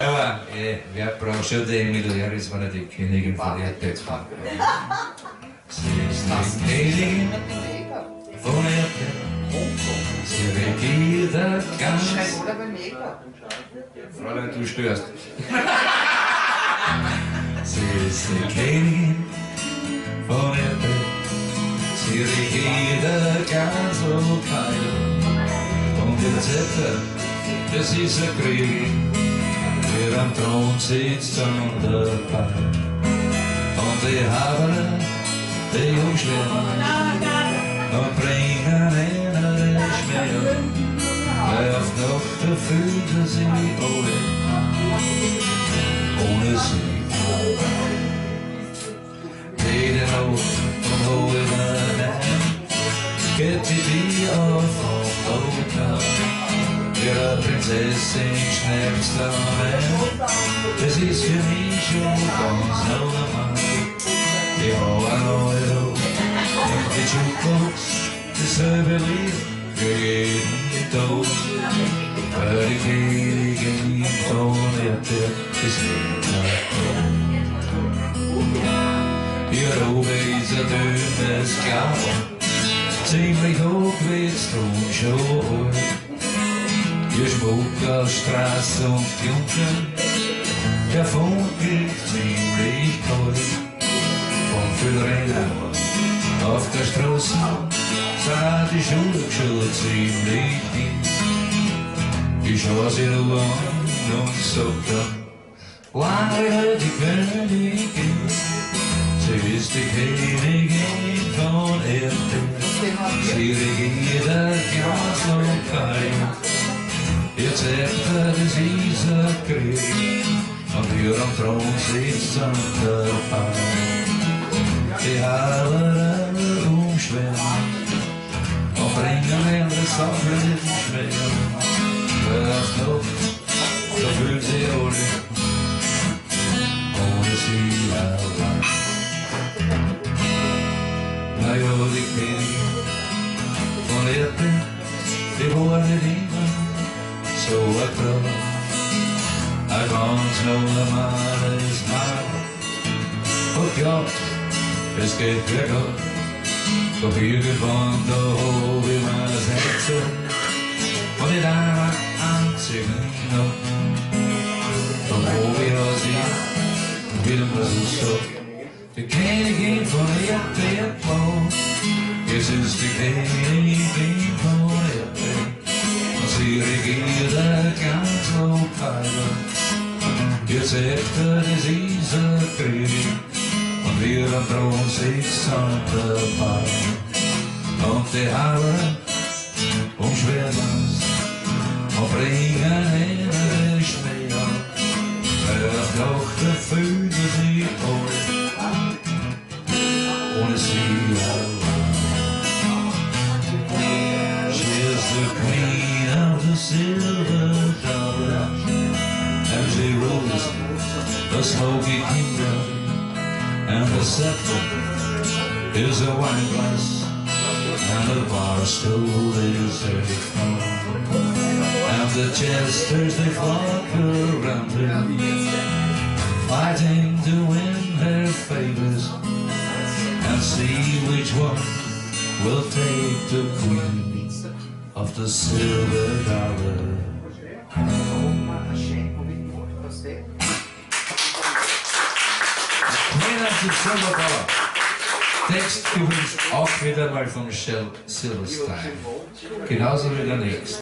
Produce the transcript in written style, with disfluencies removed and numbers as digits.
Ja, wer braucht schon den Militäris, wenn er die Königin von Erdbeerfahrt? Sie ist die Königin von Erdbeer. Sie regiert ganz. Fräulein, du störst. Sie ist die Königin von Erdbeer. Sie regiert ganz Lokal. Und ihr Zepter, das ist ein Krieg. Hier am Thron sitzt an der Bar. Und die Haber, die umschwimmen und bringen ihnen den Schmäh. Auf Nacht fühlen sie alle ohne sie. Jede Nacht vom hohen Nacht geht die Tür auf vom Altar. Ihre Prinzessin schlägt an, das ist für mich schon ganz normal. Die Euro und die Jukebox, dasselbe Lied für jeden Tag. Für die Königin von Erdbeer ist hier oben ist ein dünnes Glas, ziemlich hoch wird's drum schon alt. Ihr Schmuck aus Straße und Junker, der Funk liegt ziemlich kalt. Von viel Rädern auf der Straße sah die Schule ziemlich dicht. Ich schau sie nur an und sag dann, lange die Königin, sie ist die Königin von Erdbeer. Sie regiert ganz Lokal. Ihr Zepter, das ist ein Krieg, und hier am Thron sitzt an der Bar. Die Haber umschwimmen und bringen in das Sachen schwer. Auf Nacht, da fühlt sie alle ohne sie allein. Na ja, die Königin von Erdbeer, die war nicht immer so ein Traum. Ein ganz normales Mal. Und ja, es geht bergab. Doch irgendwann da hab ich mir das Herz und nicht einer einzigen Nacht. Doch hab ich aus ihr wieder mal so sagt, die Königin von Erdbeer. Es ist die Königin von Erdbeer. Sie regiert ganz Lokal. Ihr Zepter, das ist ein Krieg, und wir am Thron sitzt an der Bar. Und die Haber umschwimmen und bringen ihnen den Schmäh. Auf Nacht fühlen sie alle ohne sie allein. She's the queen of the silver dollar, and she rules the smoky kingdom, and the scepter is a wine glass, and the bar stool is her throne, and the jesters they flock around her, fighting to win her favors, and see which one will take the queen of the silver dollar. Queen of the silver dollar. Text gewünscht auch wieder mal von Shel Silverstein. Genauso wie der nächste.